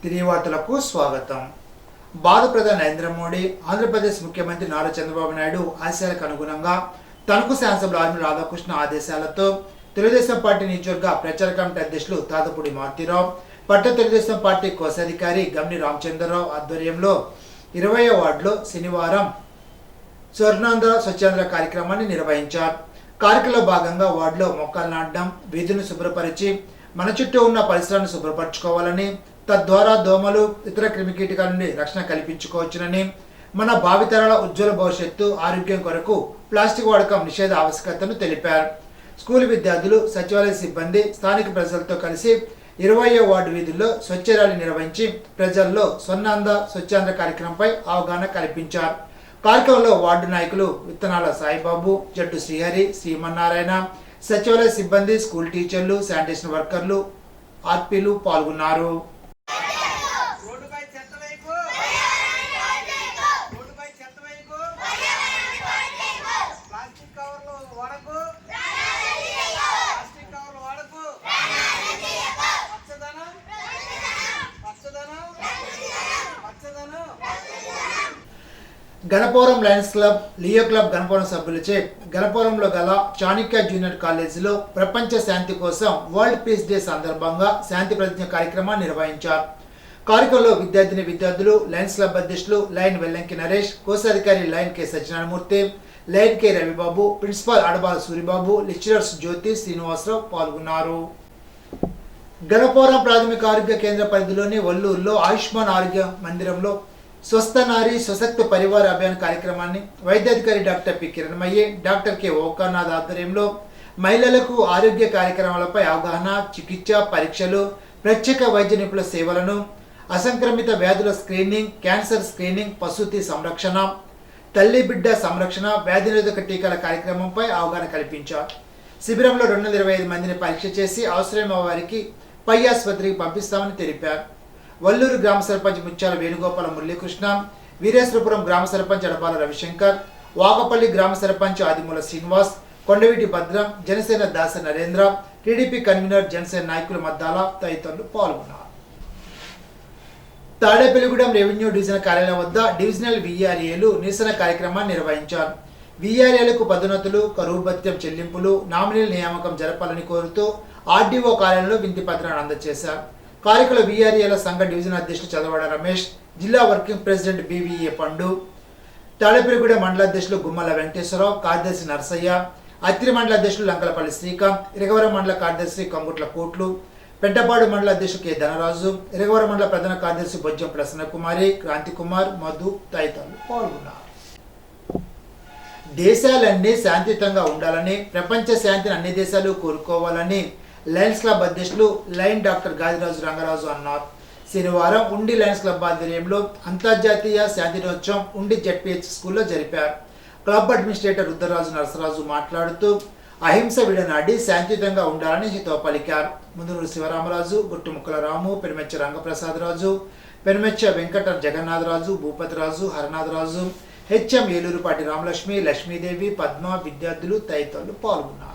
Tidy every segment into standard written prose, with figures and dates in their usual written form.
తిరిగి వార్తలకు స్వాగతం. భారత ప్రధాని నరేంద్ర మోడీ ఆంధ్రప్రదేశ్ ముఖ్యమంత్రి నారా చంద్రబాబు నాయుడు ఆశయాలకు అనుగుణంగా తణుకు శాసనసభ్యులు ఆర్మీ రాధాకృష్ణ ఆదేశాలతో తెలుగుదేశం పార్టీ నియోజకవర్గ ప్రచార కమిటీ అధ్యక్షులు తాతపూడి మారుతీరావు, పట్టణ తెలుగుదేశం పార్టీ కోశాధికారి గమ్ని రామచంద్రరావు ఆధ్వర్యంలో 20వ వార్డులో శనివారం స్వర్ణాంధ్ర స్వచ్ఛాంధ్ర కార్యక్రమాన్ని నిర్వహించారు. కార్యక్రమంలో భాగంగా వార్డులో మొక్కలు నాటడం, వీధులను శుభ్రపరిచి మన చుట్టూ ఉన్న పరిసరాలను శుభ్రపరచుకోవాలని, తద్వారా దోమలు ఇతర క్రిమికీటకాల నుండి రక్షణ కల్పించుకోవచ్చునని, మన భావితరాల ఉజ్వల భవిష్యత్తు ఆరోగ్యం కొరకు ప్లాస్టిక్ వాడకం నిషేధ ఆవశ్యకతను తెలిపారు. స్కూల్ విద్యార్థులు, సచివాలయ సిబ్బంది స్థానిక ప్రజలతో కలిసి 20వ వార్డు వీధుల్లో స్వచ్ఛ ర్యాలీ నిర్వహించి ప్రజల్లో స్వర్ణాంధ్ర స్వచ్ఛాంధ్ర కార్యక్రమంపై అవగాహన కల్పించారు. కార్యక్రమంలో వార్డు నాయకులు విత్తనాల సాయిబాబు, జట్టు శ్రీహరి, శ్రీమన్నారాయణ, సచివాలయ సిబ్బంది, స్కూల్ టీచర్లు, శానిటేషన్ వర్కర్లు, ఆర్పీలు పాల్గొన్నారు. Ganapavaram Lions Club, Leo Club Ganapavaram సభ్యులచే గణపవరంలో గల చాణక్య జూనియర్ కాలేజీలో ప్రపంచ శాంతి కోసం వరల్డ్ పీస్ డే సందర్భంగా శాంతి ప్రతిజ్ఞ కార్యక్రమాన్ని నిర్వహించారు. కార్యక్రమంలో విద్యార్థులు, లయన్స్ క్లబ్ అధ్యక్షులు లయన్ వెల్లంకి నరేష్, కోశాధికారి Lion K Satyanarayanamurthy, Lion K Ravibabu, principal Adabala Suribabu, lecturers Jyothi, Srinivasarao పాల్గొన్నారు. గణపవరం ప్రాథమిక ఆరోగ్య కేంద్ర పరిధిలోని వల్లూరులో ఆయుష్మాన్ ఆరోగ్య మందిరంలో స్వస్థ నారీ స్వశక్త పరివార అభియాన్ కార్యక్రమాన్ని వైద్యాధికారి డాక్టర్ పి కిరణమయ్యి, డాక్టర్ కె ఓకానాథ్ ఆధ్వర్యంలో మహిళలకు ఆరోగ్య కార్యక్రమాలపై అవగాహన, చికిత్స, పరీక్షలు, ప్రత్యేక వైద్య నిపుణుల సేవలను, అసంక్రమిత వ్యాధుల స్క్రీనింగ్, క్యాన్సర్ స్క్రీనింగ్, ప్రసూతి సంరక్షణ, తల్లి బిడ్డ సంరక్షణ, వ్యాధి నిరోధక టీకాల కార్యక్రమంపై అవగాహన కల్పించారు. శిబిరంలో 225 మందిని పరీక్ష చేసి అవసరమైన వారికి పై ఆసుపత్రికి పంపిస్తామని తెలిపారు. వల్లూరు గ్రామ సర్పంచ్ ముత్యాల వేణుగోపాల మురళీకృష్ణ, వీరేశ్వరపురం గ్రామ సర్పంచ్ అడపాల రవిశంకర్, వాకపల్లి గ్రామ సర్పంచ్ ఆదిమూల శ్రీనివాస్, కొండవీటి భద్రం, జనసేన దాస నరేంద్ర, టీడీపీ కన్వీనర్ జనసేన నాయకుల మద్దాల తదితరులు పాల్గొన్నారు. తాడేపల్లిగూడెం రెవెన్యూ డివిజనల్ కార్యాలయం వద్ద డివిజనల్ వీఆర్ఏలు నిరసన కార్యక్రమాన్ని నిర్వహించారు. వీఆర్ఏలకు పదోన్నతులు, కరువు భత్యం చెల్లింపులు, నామినీల నియామకం జరపాలని కోరుతూ ఆర్డీఓ కార్యాలయంలో వినతి పత్రాన్ని అందజేశారు. కార్యక్రమంలో వీఆర్ఏల సంఘ డివిజన్ అధ్యక్షులు చదవాడ రమేష్, జిల్లా వర్కింగ్ ప్రెసిడెంట్ బీవీఏ పండు, తాడేపల్లిగూడెం మండల అధ్యక్షులు గుమ్మల వెంకటేశ్వరరావు, కార్యదర్శి నరసయ్య, అత్తిరి మండల అధ్యక్షులు లంకలపల్లి శ్రీకాంత్, ఇరగవరం మండల కార్యదర్శి కంగుట్ల కోట్లు, పెంటపాడు మండల అధ్యక్షులు కె ధనరాజు, ఇరగవరం మండల ప్రధాన కార్యదర్శి బొజ్జం ప్రసన్నకుమారి, క్రాంతికుమార్, మధు తదితరులు పాల్గొన్నారు. దేశాలన్నీ శాంతియుతంగా ఉండాలని, ప్రపంచ శాంతిని అన్ని దేశాలు కోరుకోవాలని లయన్స్ క్లబ్ అధ్యక్షులు లయన్ డాక్టర్ గాదిరాజు రంగరాజు అన్నారు. శనివారం ఉండి లయన్స్ క్లబ్ ఆధ్వర్యంలో అంతర్జాతీయ శాంతి దినోత్సవం ఉండి జెడ్పీహెచ్ స్కూల్లో జరిపారు. క్లబ్ అడ్మినిస్ట్రేటర్ రుద్రరాజు నరసరాజు మాట్లాడుతూ అహింస విడనాడి శాంతియుతంగా ఉండాలని హితవు పలికారు. ముందునూరు శివరామరాజు, గుట్టుముక్కల రాము, పెనుమెచ్చ రంగప్రసాదరాజు, పెనుమెచ్చ వెంకట జగన్నాథరాజు, భూపతిరాజు, హరనాథరాజు, హెచ్ఎం ఏలూరుపాటి రామలక్ష్మి, లక్ష్మీదేవి, పద్మ, విద్యార్థులు తదితరులు పాల్గొన్నారు.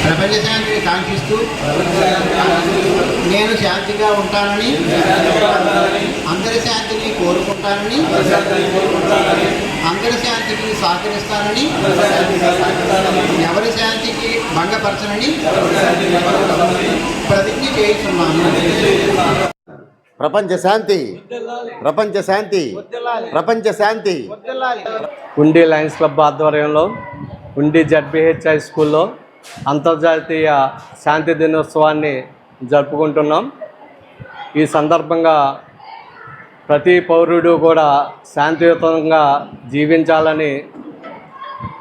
ప్రపంచ శాంతిని కాంక్షిస్తూ నేను శాంతిగా ఉంటానని, అందరి శాంతిని కోరుకుంటానని, అందరి శాంతికి సహకరిస్తానని, ఎవరి శాంతికి భంగపరచనని ప్రతిజ్ఞ చేస్తున్నాను. ప్రపంచ శాంతి, ప్రపంచ శాంతి, ప్రపంచ శాంతి. ఉండి లయన్స్ క్లబ్ ఆధ్వర్యంలో ఉండి జెడ్పీహెచ్ హై స్కూల్లో అంతర్జాతీయ శాంతి దినోత్సవాన్ని జరుపుకుంటున్నాం. ఈ సందర్భంగా ప్రతి పౌరుడు కూడా శాంతియుతంగా జీవించాలని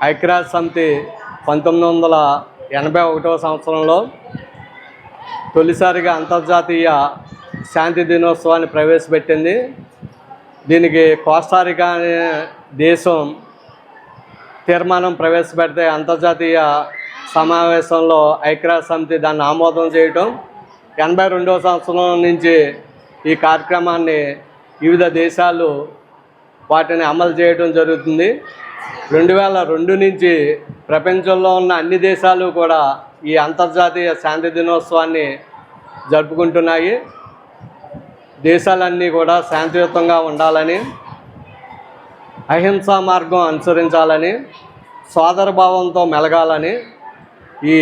ఐక్యరాజ్య సమితి 1981వ సంవత్సరంలో తొలిసారిగా అంతర్జాతీయ శాంతి దినోత్సవాన్ని ప్రవేశపెట్టింది. దీనికి కోస్టారికా అనే దేశం తీర్మానం ప్రవేశపెడితే అంతర్జాతీయ సమావేశంలో ఐక్యరాజ్య సమితి దాన్ని ఆమోదం చేయటం, 82వ సంవత్సరం నుంచి ఈ కార్యక్రమాన్ని వివిధ దేశాలు వాటిని అమలు చేయడం జరుగుతుంది. 2002 నుంచి ప్రపంచంలో ఉన్న అన్ని దేశాలు కూడా ఈ అంతర్జాతీయ శాంతి దినోత్సవాన్ని జరుపుకుంటున్నాయి. దేశాలన్నీ కూడా శాంతియుతంగా ఉండాలని, అహింసా మార్గం అనుసరించాలని, సోదరభావంతో మెలగాలని ఈ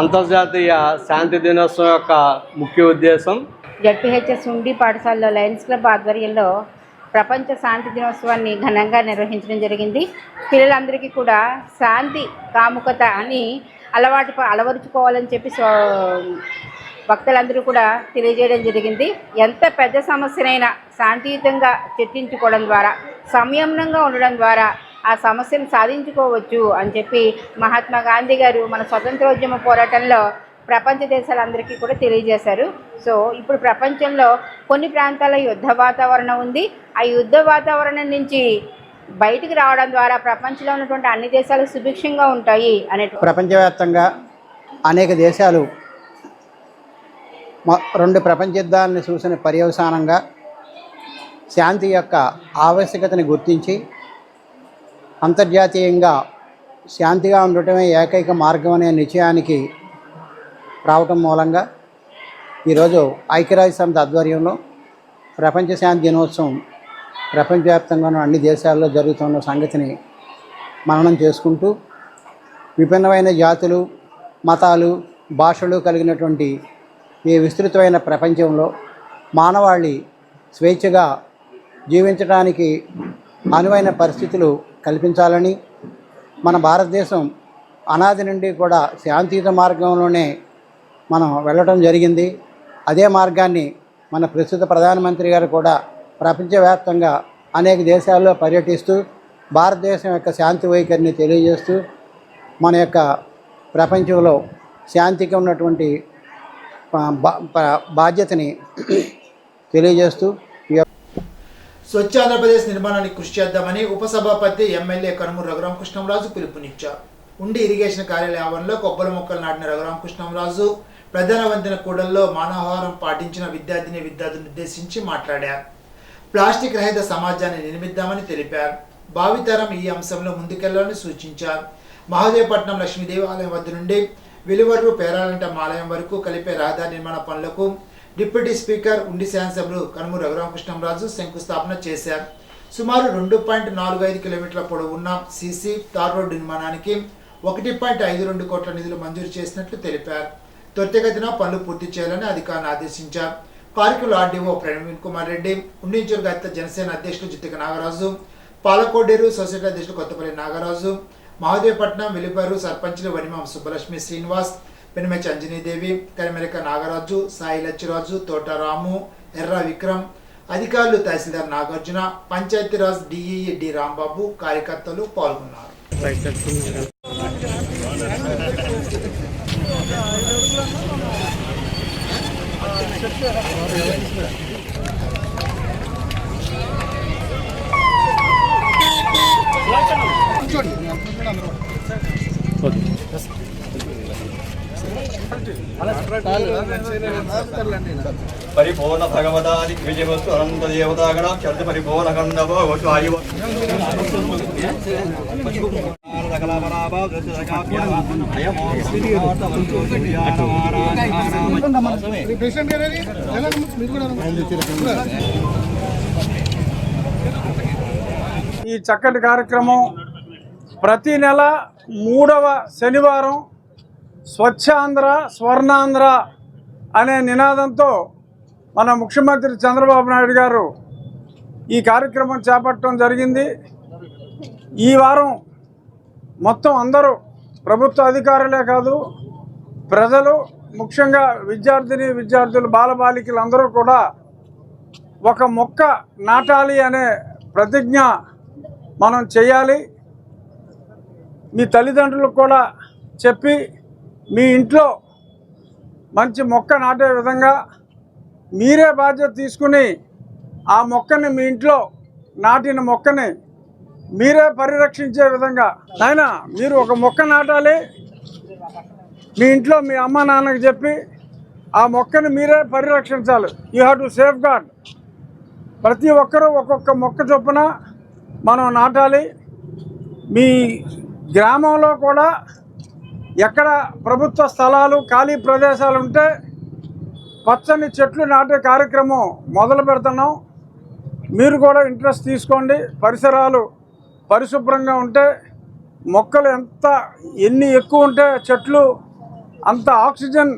అంతర్జాతీయ శాంతి దినోత్సవం యొక్క ముఖ్య ఉద్దేశం. జడ్పీహెచ్ఎస్ ఉండి పాఠశాలలో లయన్స్ క్లబ్ ఆధ్వర్యంలో ప్రపంచ శాంతి దినోత్సవాన్ని ఘనంగా నిర్వహించడం జరిగింది. పిల్లలందరికీ కూడా శాంతి కాముకత అని అలవరుచుకోవాలని చెప్పి భక్తులందరూ కూడా తెలియజేయడం జరిగింది. ఎంత పెద్ద సమస్యనైనా శాంతియుతంగా చర్చించుకోవడం ద్వారా, సంయమనంగా ఉండడం ద్వారా ఆ సమస్యను సాధించుకోవచ్చు అని చెప్పి మహాత్మా గాంధీ గారు మన స్వతంత్రోద్యమ పోరాటంలో ప్రపంచ దేశాలందరికీ కూడా తెలియజేశారు. సో ఇప్పుడు ప్రపంచంలో కొన్ని ప్రాంతాల్లో యుద్ధ వాతావరణం ఉంది. ఆ యుద్ధ వాతావరణం నుంచి బయటికి రావడం ద్వారా ప్రపంచంలో ఉన్నటువంటి అన్ని దేశాలు సుభిక్షంగా ఉంటాయి అనే ప్రపంచవ్యాప్తంగా అనేక దేశాలు 2 ప్రపంచ యుద్ధాలను చూసిన పర్యవసానంగా శాంతి యొక్క ఆవశ్యకతని గుర్తించి అంతర్జాతీయంగా శాంతిగా ఉండటమే ఏకైక మార్గం అనే నిశ్చయానికి రావటం మూలంగా ఈరోజు ఐక్యరాజ్య సమితి ఆధ్వర్యంలో ప్రపంచ శాంతి దినోత్సవం ప్రపంచవ్యాప్తంగా ఉన్న అన్ని దేశాల్లో జరుగుతున్న సంగతిని మననం చేసుకుంటూ విభిన్నమైన జాతులు, మతాలు, భాషలు కలిగినటువంటి ఈ విస్తృతమైన ప్రపంచంలో మానవాళి స్వేచ్ఛగా జీవించడానికి అనువైన పరిస్థితులు కల్పించాలని, మన భారతదేశం అనాది నుండి కూడా శాంతియుత మార్గంలోనే మనం వెళ్ళటం జరిగింది. అదే మార్గాన్ని మన ప్రస్తుత ప్రధానమంత్రి గారు కూడా ప్రపంచవ్యాప్తంగా అనేక దేశాల్లో పర్యటిస్తూ భారతదేశం యొక్క శాంతి వైఖరిని తెలియజేస్తూ మన యొక్క ప్రపంచంలో శాంతికి ఉన్నటువంటి బాధ్యతని తెలియజేస్తూ స్వచ్ఛ ఆంధ్రప్రదేశ్ నిర్మాణానికి కృషి చేద్దామని ఉపసభాపతి ఎమ్మెల్యే కనుమూరు రఘురామకృష్ణంరాజు పిలుపునిచ్చారు. ఉండి ఇరిగేషన్ కార్యాలయ ఆవరణలో కొబ్బరి మొక్కలు నాటిన రఘురామకృష్ణంరాజు ప్రధాన వంతెన కూడల్లో మానవాహారం పాటించిన విద్యార్థులను ఉద్దేశించి మాట్లాడారు. ప్లాస్టిక్ రహిత సమాజాన్ని నిర్మిద్దామని తెలిపారు. భావితరం ఈ అంశంలో ముందుకెళ్లాలని సూచించారు. మహదేవపట్నం లక్ష్మీదేవి ఆలయం వద్ద నుండి వెలువర్రు పేరాలంటం ఆలయం వరకు కలిపే రహదారి నిర్మాణ పనులకు డిప్యూటీ స్పీకర్ ఉండి శాసనసభ్యులు కనుమూరు రఘురామకృష్ణంరాజు శంకుస్థాపన చేశారు. సుమారు 2.45 కిలోమీటర్ల పొడవున్న సీసీ తార్ రోడ్డు నిర్మాణానికి 1.52 కోట్ల నిధులు మంజూరు చేసినట్లు తెలిపారు. త్వరితగతిన పనులు పూర్తి చేయాలని అధికారులను ఆదేశించారు. కార్యక్రమంలో ఆర్డీఓ ప్రవీణ్ కుమార్ రెడ్డి, ఉండించూరు గత జనసేన అధ్యక్షులు జిత్తిక నాగరాజు, పాలకోడేరు సొసైటీ అధ్యక్షులు కొత్తపల్లి నాగరాజు, మహదేవపట్నం వెలుపరు సర్పంచ్లు వనిమాం సుబ్బలక్ష్మి శ్రీనివాస్, పెనుమెచ్చి అంజనీదేవి, కరిమెరక నాగరాజు, సాయి లచ్చిరాజు, తోటరాము, ఎర్ర విక్రమ్, అధికారులు తహసీల్దార్ నాగార్జున, పంచాయతీరాజ్ డిఈఈ డి రాంబాబు, కార్యకర్తలు పాల్గొన్నారు. పరిపూర్ణ భగవదాది విజయవస్తు అనంత దేవతాగణ చర్చ పరిపూర్ణ కండవో వాయు ఈ చక్కటి కార్యక్రమం ప్రతి నెల 3వ శనివారం స్వచ్ఛాంధ్ర స్వర్ణాంధ్ర అనే నినాదంతో మన ముఖ్యమంత్రి చంద్రబాబు నాయుడు గారు ఈ కార్యక్రమం చేపట్టడం జరిగింది. ఈ వారం మొత్తం అందరూ ప్రభుత్వ అధికారులే కాదు, ప్రజలు, ముఖ్యంగా విద్యార్థులు, బాలబాలికలు అందరూ కూడా ఒక మొక్క నాటాలి అనే ప్రతిజ్ఞ మనం చేయాలి. మీ తల్లిదండ్రులకు కూడా చెప్పి మీ ఇంట్లో మంచి మొక్క నాటే విధంగా మీరే బాధ్యత తీసుకుని ఆ మొక్కని మీ ఇంట్లో నాటిన మొక్కని మీరే పరిరక్షించే విధంగా నాయనా మీరు ఒక మొక్క నాటాలి, మీ ఇంట్లో మీ అమ్మ నాన్నకి చెప్పి ఆ మొక్కని మీరే పరిరక్షించాలి. You have to safeguard. ప్రతి ఒక్కరూ ఒక్కొక్క మొక్క చొప్పున మనం నాటాలి. మీ గ్రామంలో కూడా ఎక్కడ ప్రభుత్వ స్థలాలు ఖాళీ ప్రదేశాలు ఉంటే పచ్చని చెట్లు నాటే కార్యక్రమం మొదలు పెడుతున్నాం. మీరు కూడా ఇంట్రెస్ట్ తీసుకోండి. పరిసరాలు పరిశుభ్రంగా ఉంటే మొక్కలు ఎన్ని ఎక్కువ ఉంటే చెట్లు అంత ఆక్సిజన్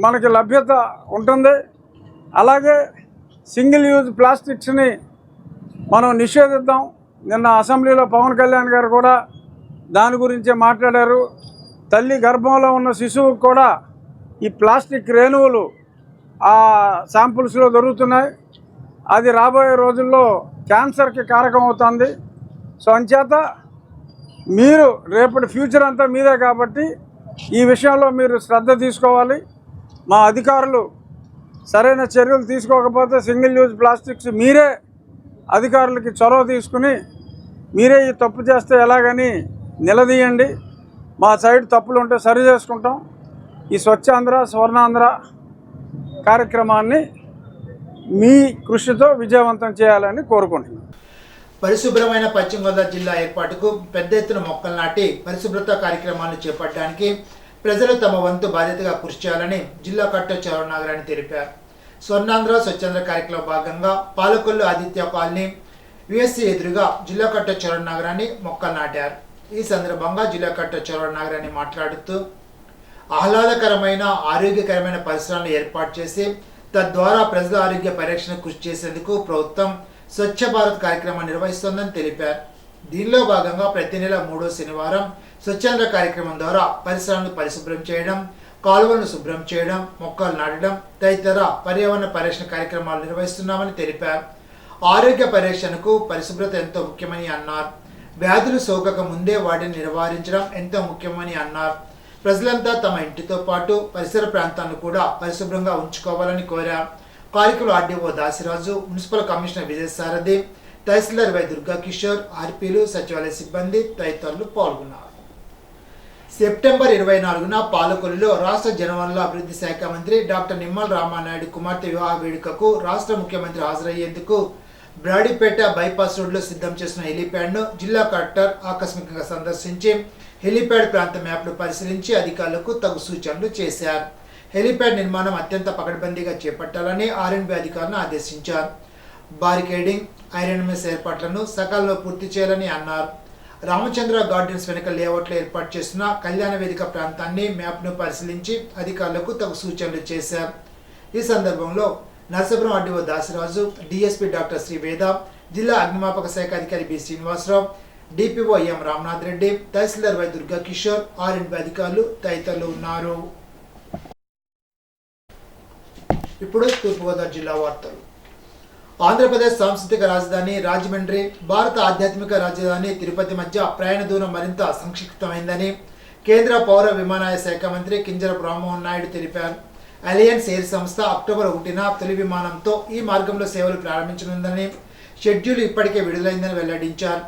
మనకి లభ్యత ఉంటుంది. అలాగే సింగిల్ యూజ్ ప్లాస్టిక్స్ని మనం నిషేధిద్దాం. నిన్న అసెంబ్లీలో పవన్ కళ్యాణ్ గారు కూడా దాని గురించే మాట్లాడారు. తల్లి గర్భంలో ఉన్న శిశువుకు కూడా ఈ ప్లాస్టిక్ రేణువులు ఆ శాంపుల్స్లో దొరుకుతున్నాయి. అది రాబోయే రోజుల్లో క్యాన్సర్కి కారకం అవుతుంది. సో అంచేత మీరు రేపటి ఫ్యూచర్ అంతా మీదే కాబట్టి ఈ విషయంలో మీరు శ్రద్ధ తీసుకోవాలి. మా అధికారులు సరైన చర్యలు తీసుకోకపోతే సింగిల్ యూజ్ ప్లాస్టిక్స్ మీరే అధికారులకి చొరవ తీసుకుని మీరే ఈ తప్పు చేస్తే ఎలాగని నిలదీయండి. మా సైడ్ తప్పులు ఉంటే సరి చేసుకుంటాం. ఈ స్వచ్ఛాంధ్ర స్వర్ణాంధ్ర కార్యక్రమాన్ని మీ కృషితో విజయవంతం చేయాలని కోరుకుంటున్నాను. పరిశుభ్రమైన పశ్చిమ గోదావరి జిల్లా ఏర్పాటుకు పెద్ద ఎత్తున మొక్కలు నాటి పరిశుభ్రత కార్యక్రమాలను చేపట్టడానికి ప్రజలు తమ వంతు బాధ్యతగా కృషి చేయాలని జిల్లా కలెక్టర్ చరణ్ నాగరాణి తెలిపారు. స్వర్ణాంధ్ర స్వచ్ఛాంధ్ర కార్యక్రమంలో భాగంగా పాలకొల్లు ఆదిత్య కాలనీ యుఎస్సీ ఎదురుగా జిల్లా కలెక్టర్ చరణ్ నాగరాణి మొక్కలు నాటారు. ఈ సందర్భంగా జిల్లా కలెక్టర్ చరణ్ నాగరాణి మాట్లాడుతూ ఆహ్లాదకరమైన ఆరోగ్యకరమైన పరిసరాలను ఏర్పాటు చేసి తద్వారా ప్రజల ఆరోగ్య పరిరక్షణ కృషి చేసేందుకు ప్రభుత్వం స్వచ్ఛ భారత్ కార్యక్రమాన్ని నిర్వహిస్తోందని తెలిపారు. దీనిలో భాగంగా ప్రతి నెల 3వ శనివారం స్వచ్ఛాంధ్ర కార్యక్రమం ద్వారా పరిసరాలను పరిశుభ్రం చేయడం, కాలువలను శుభ్రం చేయడం, మొక్కలు నాటడం తదితర పర్యావరణ పరిరక్షణ కార్యక్రమాలు నిర్వహిస్తున్నామని తెలిపారు. ఆరోగ్య పరిరక్షణకు పరిశుభ్రత ఎంతో ముఖ్యమని అన్నారు. వ్యాధులు సోకక ముందే వాటిని నివారించడం ఎంతో ముఖ్యమని అన్నారు. ప్రజలంతా తమ ఇంటితో పాటు పరిసర ప్రాంతాలను కూడా పరిశుభ్రంగా ఉంచుకోవాలని కోరారు. కార్యక్రమంలో RDO Dasiraju, municipal commissioner Vijayasarathi, tahsildar Y Durga Kishore, ఆర్పీలు, సచివాలయ సిబ్బంది తదితరులు పాల్గొన్నారు. సెప్టెంబర్ 24న పాలకొల్లులో రాష్ట్ర జనవనరుల అభివృద్ధి శాఖ మంత్రి డాక్టర్ నిమ్మల రామానాయుడు కుమార్తె వివాహ వేడుకకు రాష్ట్ర ముఖ్యమంత్రి హాజరయ్యేందుకు బ్రాడీపేట బైపాస్ రోడ్లో సిద్ధం చేసిన హెలీప్యాడ్ను జిల్లా కలెక్టర్ ఆకస్మికంగా సందర్శించి హెలీప్యాడ్ ప్రాంత మ్యాప్ను పరిశీలించి అధికారులకు తగు సూచనలు చేశారు. హెలీప్యాడ్ నిర్మాణం అత్యంత పకడ్బందీగా చేపట్టాలని ఆర్ఎండ్బి అధికారులను ఆదేశించారు. బారికేడింగ్, ఐరన్మెస్ ఏర్పాట్లను సకాలంలో పూర్తి చేయాలని అన్నారు. రామచంద్ర గార్డెన్స్ వెనుక లేఅవుట్లో ఏర్పాటు చేసిన కళ్యాణ వేదిక ప్రాంతాన్ని మ్యాప్ను పరిశీలించి అధికారులకు తగు సూచనలు చేశారు. ఈ సందర్భంలో Narasapuram RDO Dasiraju, DSP doctor Sriveda, జిల్లా అగ్నిమాపక శాఖ అధికారి B Srinivasarao, DPO M Ramanath Reddy, తహసీల్దార్ వై దుర్గా కిషోర్, ఆర్ఎండ్బి అధికారులు తదితరులు ఉన్నారు. ఇప్పుడు తూర్పుగోదావరి జిల్లా వార్తలు. ఆంధ్రప్రదేశ్ సాంస్కృతిక రాజధాని రాజమండ్రి, భారత ఆధ్యాత్మిక రాజధాని తిరుపతి మధ్య ప్రయాణ దూరం మరింత సంక్షిప్తమైందని కేంద్ర పౌర విమానయాన శాఖ మంత్రి కింజరాపు రామ్మోహన్ నాయుడు తెలిపారు. అలయన్స్ ఎయిర్ సంస్థ అక్టోబర్ 1న తొలి విమానంతో ఈ మార్గంలో సేవలు ప్రారంభించనుందని, షెడ్యూల్ ఇప్పటికే విడుదలైందని వెల్లడించారు.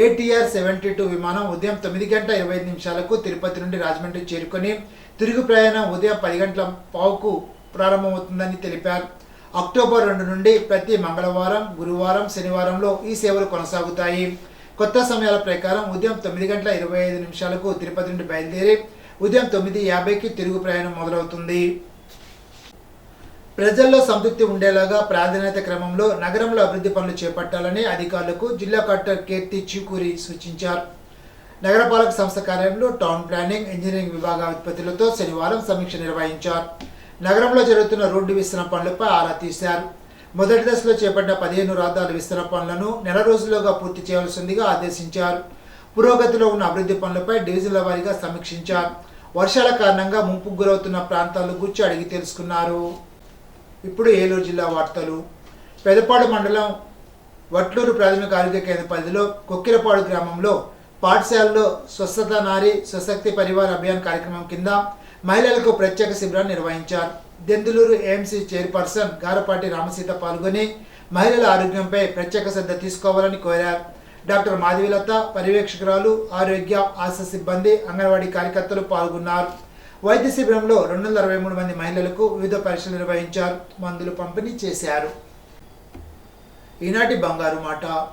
ఏటీఆర్ 72 విమానం ఉదయం 9:25 తిరుపతి నుండి రాజమండ్రి చేరుకొని తిరుగు ప్రయాణం ఉదయం 10:15కు ప్రారంభమవుతుందని తెలిపారు. అక్టోబర్ 2 నుండి ప్రతి మంగళవారం, గురువారం, శనివారంలో ఈ సేవలు కొనసాగుతాయి. కొత్త సమయాల ప్రకారం ఉదయం 9:25 తిరుపతి నుండి బయలుదేరి ఉదయం 9:50కి తిరుగు ప్రయాణం మొదలవుతుంది. ప్రజల్లో సంతృప్తి ఉండేలాగా ప్రాధాన్యత క్రమంలో నగరంలో అభివృద్ధి పనులు చేపట్టాలని అధికారులకు జిల్లా కలెక్టర్ కీర్తి చికూరి సూచించారు. నగరపాలక సంస్థ కార్యాలయంలో టౌన్ ప్లానింగ్, ఇంజనీరింగ్ విభాగ అధిపతులతో శనివారం సమీక్ష నిర్వహించారు. నగరంలో జరుగుతున్న రోడ్డు విస్తరణ పనులపై ఆరా తీశారు. మొదటి దశలో చేపట్టిన 15 రహదారుల విస్తరణ పనులను నెల రోజుల్లోగా పూర్తి చేయవలసిందిగా ఆదేశించారు. పురోగతిలో ఉన్న అభివృద్ధి పనులపై డివిజన్ల వారీగా సమీక్షించారు. వర్షాల కారణంగా ముంపుకు గురవుతున్న ప్రాంతాల గురించి అడిగి తెలుసుకున్నారు. ఇప్పుడు ఏలూరు జిల్లా వార్తలు. పెదపాడు మండలం వట్లూరు ప్రాథమిక ఆరోగ్య కేంద్ర పరిధిలో కొక్కిరపాడు గ్రామంలో పాఠశాలలో స్వస్థత నారీ స్వశక్తి పరివార్ అభియాన్ కార్యక్రమం కింద మహిళలకు ప్రత్యేక శిబిరాన్ని నిర్వహించారు. దెందులూరు ఏఎంసీ చైర్పర్సన్ గారపాటి రామసీత పాల్గొని మహిళల ఆరోగ్యంపై ప్రత్యేక శ్రద్ధ తీసుకోవాలని కోరారు. డాక్టర్ మాధవీలత, పర్యవేక్షకురాలు, ఆరోగ్య ఆశా సిబ్బంది, అంగన్వాడీ కార్యకర్తలు పాల్గొన్నారు. వైద్య శిబిరంలో 263 మంది మహిళలకు వివిధ పరీక్షలు నిర్వహించారు. మందులు పంపిణీ చేశారు. ఈనాటి బంగారు మాట.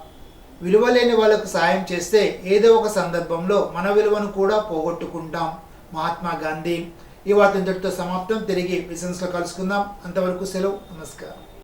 విలువ లేని వాళ్ళకు సాయం చేస్తే ఏదో ఒక సందర్భంలో మన విలువను కూడా పోగొట్టుకుంటాం. మహాత్మా గాంధీ. ఈ వార్త ఇంతటితో సమాప్తం. తిరిగి బిజినెస్లో కలుసుకుందాం. అంతవరకు సెలవు. నమస్కారం.